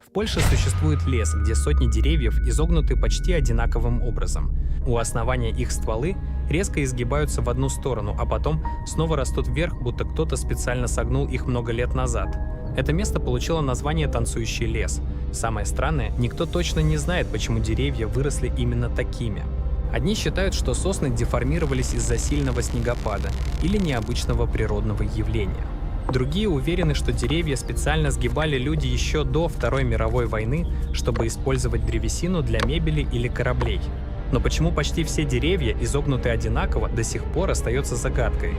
В Польше существует лес, где сотни деревьев изогнуты почти одинаковым образом. У основания их стволы резко изгибаются в одну сторону, а потом снова растут вверх, будто кто-то специально согнул их много лет назад. Это место получило название «Танцующий лес». Самое странное, никто точно не знает, почему деревья выросли именно такими. Одни считают, что сосны деформировались из-за сильного снегопада или необычного природного явления. Другие уверены, что деревья специально сгибали люди еще до Второй мировой войны, чтобы использовать древесину для мебели или кораблей. Но почему почти все деревья изогнуты одинаково, до сих пор остается загадкой.